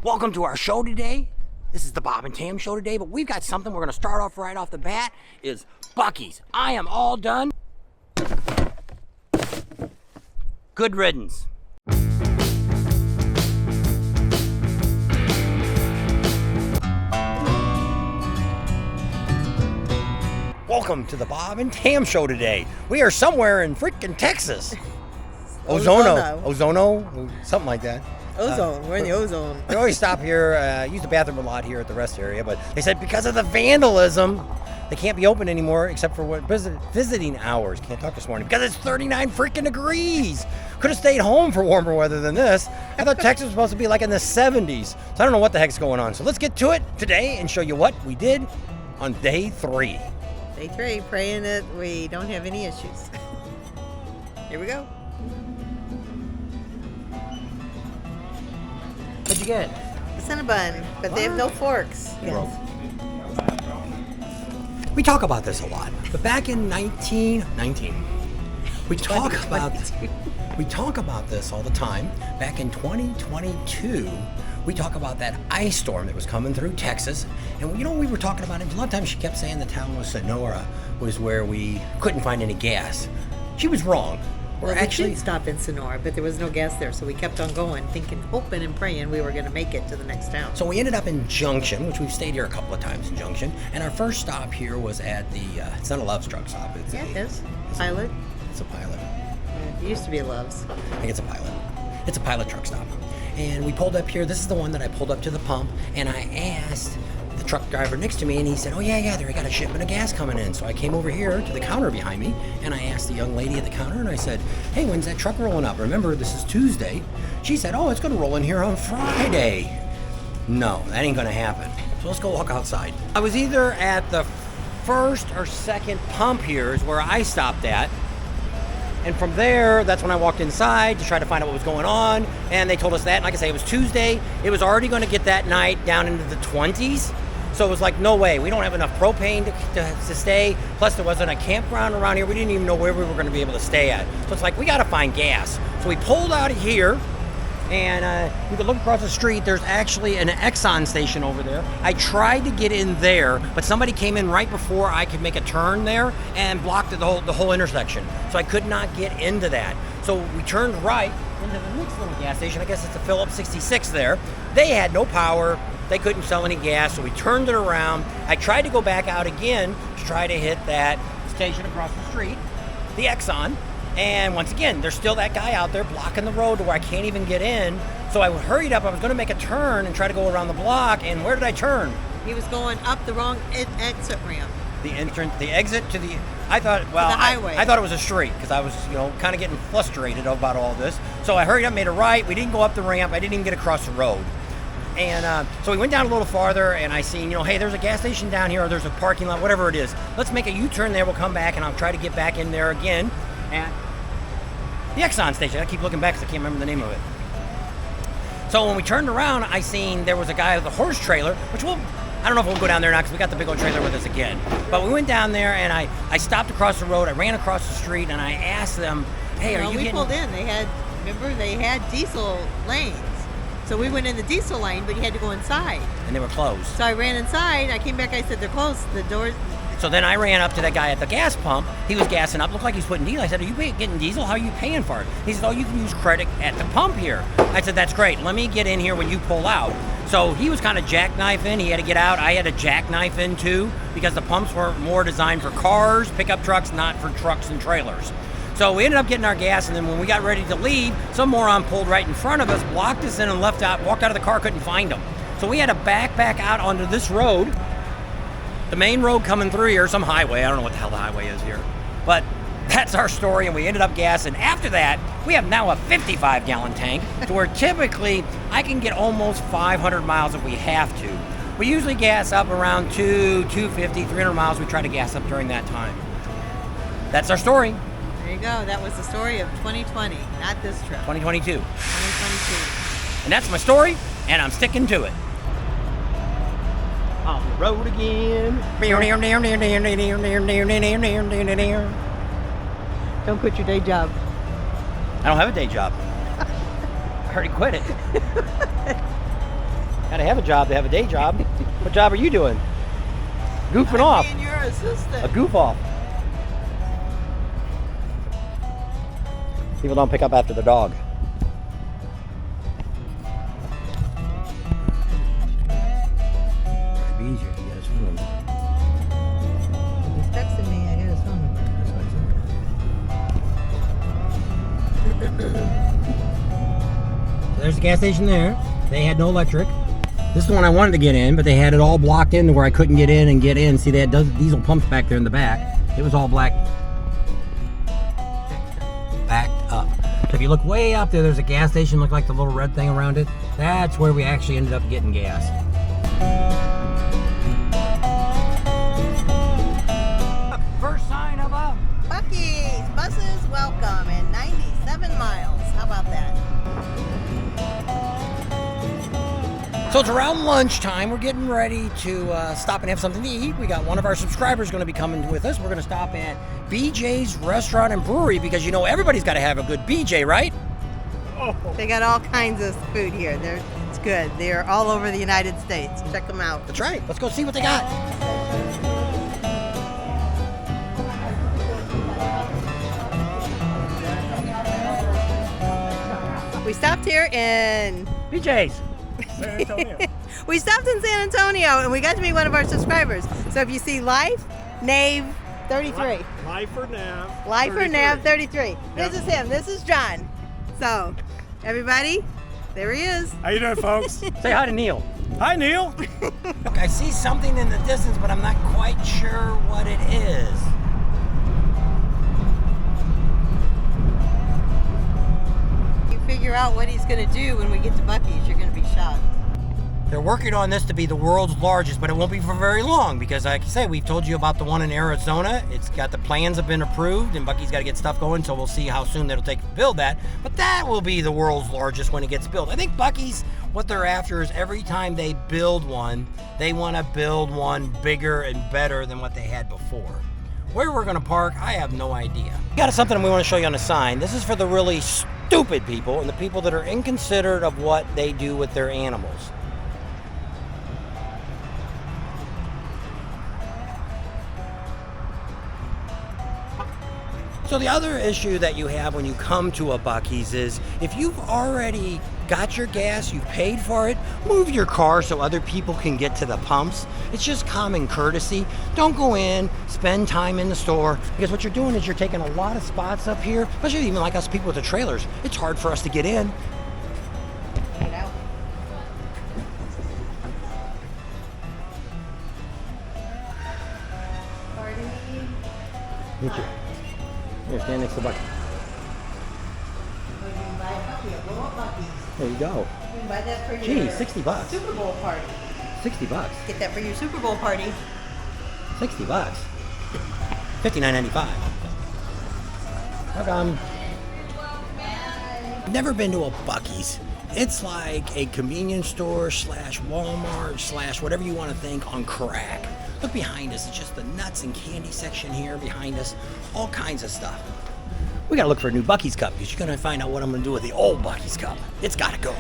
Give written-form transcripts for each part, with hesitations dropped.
Welcome to our show today. This is the Bob and Tam show today, but we've got something we're going to start off right off the bat is Buc-ee's. I am all done. Good riddance. Welcome to the Bob and Tam show today. We are somewhere in freaking Texas. Ozono, something like that. Ozone. We're in the ozone. We always stop here, use the bathroom a lot here at the rest area, but they said because of the vandalism, they can't be open anymore except for visiting hours. Can't talk this morning because it's 39 freaking degrees. Could have stayed home for warmer weather than this. I thought Texas was supposed to be like in the 70s. So I don't know what the heck's going on. So let's get to it today and show you what we did on day 3. Day 3, praying that we don't have any issues. Here we go. What'd you get? A Cinnabon, but they have no forks. Yes. We talk about this a lot, but back in 1919, we talk about this all the time. Back in 2022, we talk about that ice storm that was coming through Texas, and you know we were talking about it. A lot of times she kept saying the town was Sonora, was where we couldn't find any gas. She was wrong. Well, we did stop in Sonora, but there was no gas there, so we kept on going, thinking, hoping and praying we were going to make it to the next town. So we ended up in Junction, which we've stayed here a couple of times in Junction, and our first stop here was at the, it's not a Love's truck stop. It's it is. Pilot. It's a Pilot. It used to be a Love's. I think it's a Pilot. It's a Pilot truck stop. And we pulled up here. This is the one that I pulled up to the pump, and I asked the truck driver next to me, and he said, oh yeah, they got a shipment of gas coming in. So I came over here to the counter behind me, and I asked the young lady at the counter, and I said, hey, when's that truck rolling up? Remember, this is Tuesday. She said, oh, it's going to roll in here on Friday. No, that ain't going to happen. So let's go walk outside. I was either at the first or second pump here is where I stopped at. And from there, that's when I walked inside to try to find out what was going on. And they told us that, and like I say, it was Tuesday. It was already going to get that night down into the 20s. So it was like, no way. We don't have enough propane to stay. Plus, there wasn't a campground around here. We didn't even know where we were going to be able to stay at. So it's like, we got to find gas. So we pulled out of here. And you can look across the street. There's actually an Exxon station over there. I tried to get in there, but somebody came in right before I could make a turn there and blocked the whole intersection. So I could not get into that. So we turned right into the next little gas station. I guess it's a Phillips 66 there. They had no power. They couldn't sell any gas, so we turned it around. I tried to go back out again to try to hit that station across the street, the Exxon. And once again, there's still that guy out there blocking the road to where I can't even get in. So I hurried up. I was going to make a turn and try to go around the block. And where did I turn? He was going up the wrong exit ramp. The exit to the, I thought, well, the highway. I thought it was a street because I was, kind of getting frustrated about all this. So I hurried up, made a right. We didn't go up the ramp. I didn't even get across the road. And so we went down a little farther, and I seen, hey, there's a gas station down here, or there's a parking lot, whatever it is. Let's make a U-turn there. We'll come back, and I'll try to get back in there again at the Exxon station. I keep looking back because I can't remember the name of it. So when we turned around, I seen there was a guy with a horse trailer, which I don't know if we'll go down there now because we got the big old trailer with us again. But we went down there, and I stopped across the road. I ran across the street, and I asked them, hey, are you getting... We pulled in. They had diesel lanes. So we went in the diesel lane, but you had to go inside. And they were closed. So I ran inside. I came back. I said, they're closed. The doors... So then I ran up to that guy at the gas pump. He was gassing up. Looked like he was putting diesel. I said, are you getting diesel? How are you paying for it? He said, oh, you can use credit at the pump here. I said, that's great. Let me get in here when you pull out. So he was kind of jackknifing. He had to get out. I had to jackknife in too because the pumps were more designed for cars, pickup trucks, not for trucks and trailers. So we ended up getting our gas, and then when we got ready to leave, some moron pulled right in front of us, blocked us in, and walked out of the car, couldn't find him. So we had to back out onto this road, the main road coming through here, some highway. I don't know what the hell the highway is here. But that's our story, and we ended up gassing. After that, we have now a 55-gallon tank, to where typically I can get almost 500 miles if we have to. We usually gas up around 250, 300 miles. We try to gas up during that time. That's our story. There you go. That was the story of 2020, not this trip. 2022. 2022. And that's my story, and I'm sticking to it. On the road again. Don't quit your day job. I don't have a day job. I already quit it. Gotta have a job to have a day job. What job are you doing? Goofing off. Being your assistant. A goof off. People don't pick up after the dog. It'd be easier if you got his phone number. He's texting me. I got his phone number. So there's the gas station there. They had no electric. This is the one I wanted to get in, but they had it all blocked in to where I couldn't get in and get in. See, they had diesel pumps back there in the back. It was all black. Backed up. So if you look way up there, there's a gas station, look like the little red thing around it. That's where we actually ended up getting gas. First sign of a Buc-ee's buses welcome in 97 miles. How about that? So it's around lunchtime. We're getting ready to stop and have something to eat. We got one of our subscribers going to be coming with us. We're going to stop at BJ's Restaurant and Brewery because, you know, everybody's got to have a good BJ, right? Oh. They got all kinds of food here. It's good. They're all over the United States. Check them out. That's right. Let's go see what they got. We stopped here in BJ's. we stopped in San Antonio and we got to meet one of our subscribers. So if you see Life, Nave 33. Life or Nav. Life or Nav 33. This is him. This is John. So, everybody, there he is. How you doing, folks? Say hi to Neil. Hi, Neil. Look, I see something in the distance, but I'm not quite sure what it is. You figure out what he's going to do when we get to Buc-ee's, you're going to be shocked. They're working on this to be the world's largest, but it won't be for very long because, like I said, we've told you about the one in Arizona. It's got the plans have been approved, and Buc-ee's got to get stuff going, so we'll see how soon it'll take to build that. But that will be the world's largest when it gets built. I think Buc-ee's, what they're after is every time they build one, they want to build one bigger and better than what they had before. Where we're going to park, I have no idea. We got something we want to show you on the sign. This is for the really stupid people and the people that are inconsiderate of what they do with their animals. So the other issue that you have when you come to a Buc-ee's is if you've already got your gas, you've paid for it, move your car so other people can get to the pumps. It's just common courtesy. Don't go in, spend time in the store, because what you're doing is you're taking a lot of spots up here, especially even like us people with the trailers. It's hard for us to get in. Get out. Party. Meet you. Here, stand next to the Buc-ee. You can buy a Buc-ee, a blow-up Buc-ee. There you go. You can buy that for Gee, your $60. Super Bowl party. $60. Get that for your Super Bowl party. $60. $59.95. Welcome. Never been to a Buc-ee's. It's like a convenience store slash Walmart slash whatever you want to think on crack. Look behind us. It's just the nuts and candy section here behind us. All kinds of stuff. We got to look for a new Buc-ee's cup because you're going to find out what I'm going to do with the old Buc-ee's cup. It's got to go.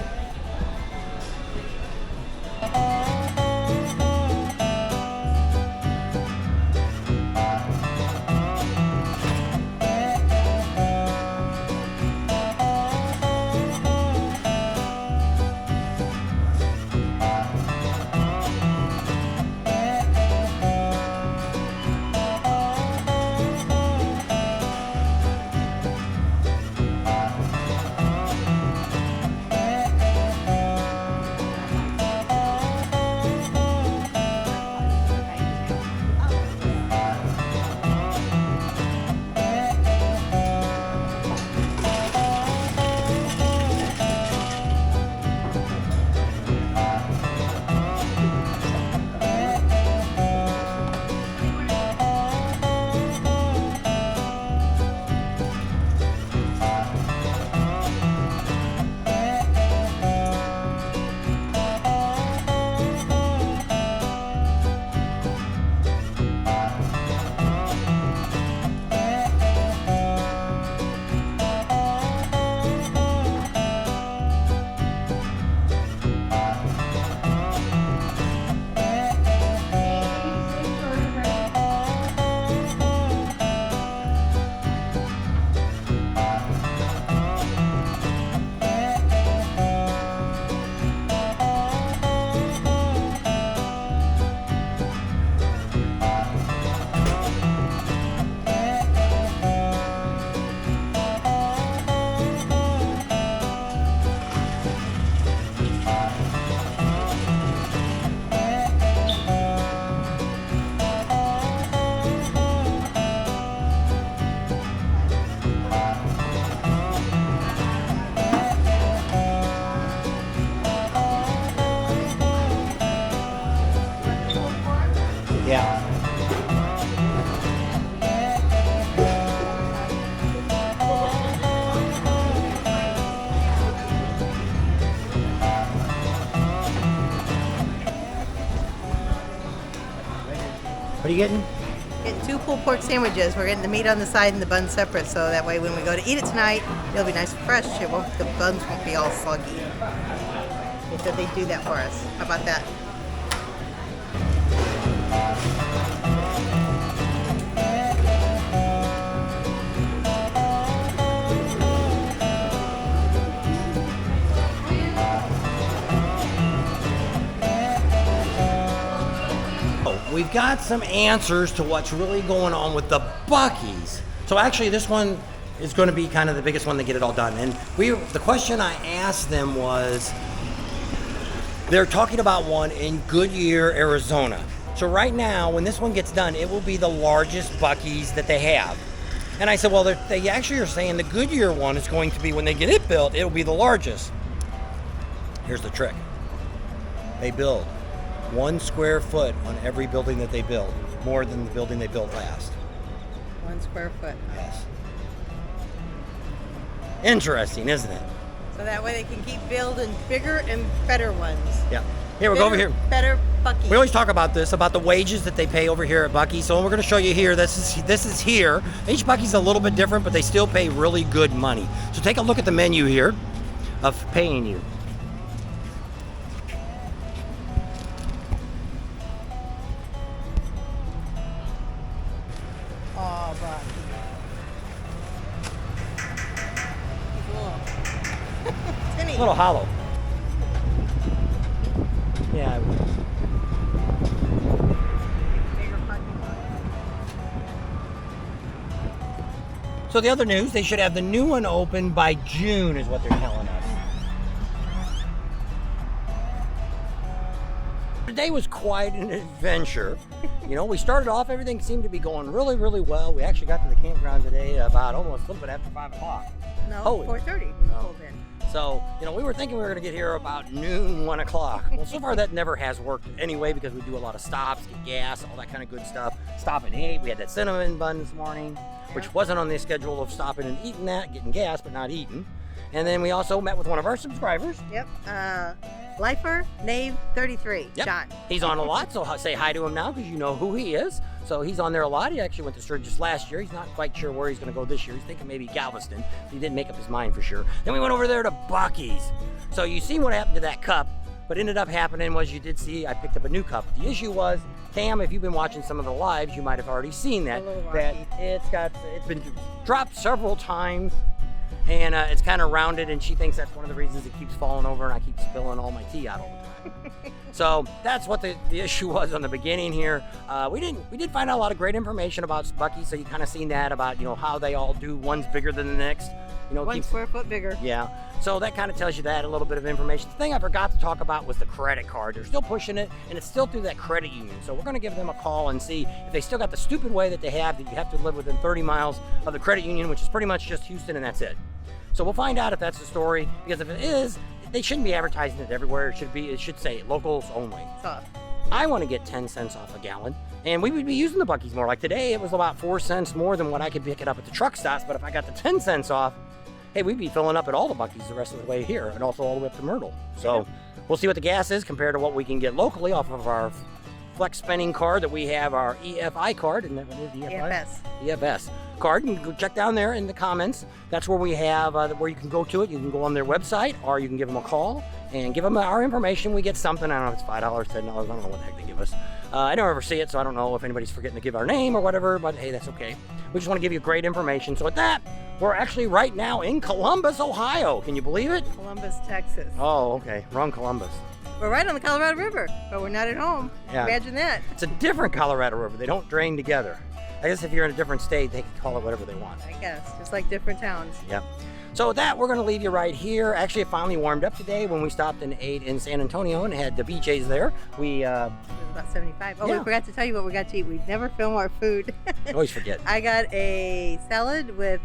What are you getting? Getting 2 pulled pork sandwiches. We're getting the meat on the side and the bun separate, so that way when we go to eat it tonight, it'll be nice and fresh. The buns won't be all soggy. They said they'd do that for us. How about that? We've got some answers to what's really going on with the Buc-ee's. So actually this one is going to be kind of the biggest one to get it all done. And the question I asked them was, they're talking about one in Goodyear, Arizona. So right now, when this one gets done, it will be the largest Buc-ee's that they have. And I said, well, they actually are saying the Goodyear one is going to be, when they get it built, it'll be the largest. Here's the trick. They build 1 square foot on every building that they build, more than the building they built last. 1 square foot. Yes. Interesting, isn't it? So that way they can keep building bigger and better ones. Yeah. Here, we'll go over here. Better Buc-ee. We always talk about this, about the wages that they pay over here at Buc-ee. So we're going to show you here. This is here. Each Buc-ee's a little bit different, but they still pay really good money. So take a look at the menu here of paying you. Oh, Buc-ee. A little hollow. Yeah. So the other news, they should have the new one open by June, is what they're telling us. Today was quite an adventure. You know, we started off, everything seemed to be going really, really well. We actually got to the campground today about almost a little bit after 5 o'clock. No, Oh, 4:30 we pulled in. So, you know, we were thinking we were going to get here about noon, 1 o'clock. Well, so far that never has worked anyway, because we do a lot of stops, get gas, all that kind of good stuff. Stop and eat. We had that cinnamon bun this morning, which wasn't on the schedule of stopping and eating that, getting gas, but not eating. And then we also met with one of our subscribers. Yep. Lifer Nave 33. Yep. John. He's on a lot, so say hi to him now, because you know who he is. So he's on there a lot. He actually went to Sturgis last year. He's not quite sure where he's going to go this year. He's thinking maybe Galveston. He didn't make up his mind for sure. Then we went over there to Buc-ee's. So you see what happened to that cup. What ended up happening was, you did see I picked up a new cup. The issue was, Tam, if you've been watching some of the lives, you might have already seen that it's been dropped several times. And it's kind of rounded, and she thinks that's one of the reasons it keeps falling over and I keep spilling all my tea out all the time. So that's what the issue was on the beginning here. We did find out a lot of great information about Buc-ee, so you kind of seen that about, you know, how they all do, one's bigger than the next. You know, 1 square foot bigger. Yeah. So that kind of tells you that, a little bit of information. The thing I forgot to talk about was the credit card. They're still pushing it, and it's still through that credit union. So we're going to give them a call and see if they still got the stupid way that they have, that you have to live within 30 miles of the credit union, which is pretty much just Houston, and that's it. So we'll find out if that's the story, because if it is, they shouldn't be advertising it everywhere. It should say locals only. Tough. I want to get 10 cents off a gallon, and we would be using the Buc-ee's more. Like today, it was about 4 cents more than what I could pick it up at the truck stops, but if I got the 10 cents off, hey, we'd be filling up at all the Buc-ee's the rest of the way here, and also all the way up to Myrtle. So we'll see what the gas is compared to what we can get locally off of our flex spending card that we have, our EFI card, and that what is EFI? EFS card. You can go check down there in the comments. That's where we have where you can go to it. You can go on their website, or you can give them a call and give them our information. We get something. I don't know if it's $5, $10. I don't know what the heck they give us. I don't ever see it, so I don't know if anybody's forgetting to give our name or whatever, but hey, that's okay. We just want to give you great information. So with that, we're actually right now in Columbus, Ohio. Can you believe it? Columbus, Texas. Oh, okay. Wrong Columbus. We're right on the Colorado River, but we're not at home. Yeah. Imagine that. It's a different Colorado River. They don't drain together. I guess if you're in a different state, they can call it whatever they want. I guess, just like different towns. Yep. So with that, we're going to leave you right here. Actually, it finally warmed up today when we stopped and ate in San Antonio and had the BJ's there. We It was about 75. Oh, Yeah. we forgot to tell you what we got to eat. We never film our food. always forget. I got a salad with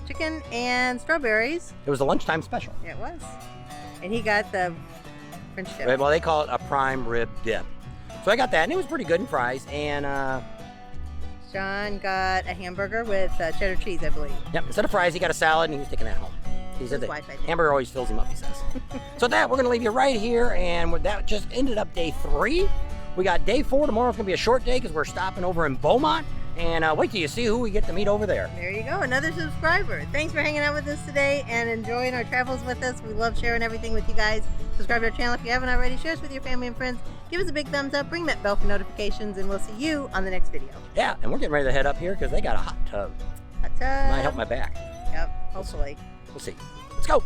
chicken and strawberries. It was a lunchtime special. Yeah, it was. And he got the French dip. Well, they call it a prime rib dip. So I got that, and it was pretty good, and fries. And John got a hamburger with cheddar cheese, I believe. yep, instead of fries, he got a salad, and he was taking that home. He said His that wife, I think. hamburger always fills him up, he says. So with that, we're going to leave you right here, and with that just ended up day 3. We got day 4 tomorrow. It's gonna be a short day because we're stopping over in Beaumont. And wait till you see who we get to meet over there. There you go, another subscriber. Thanks for hanging out with us today and enjoying our travels with us. We love sharing everything with you guys. Subscribe to our channel if you haven't already. Share us with your family and friends. Give us a big thumbs up. Ring that bell for notifications, and we'll see you on the next video. Yeah, and we're getting ready to head up here because they got a hot tub. Hot tub. Might help my back. Yep, hopefully. We'll see. Let's go.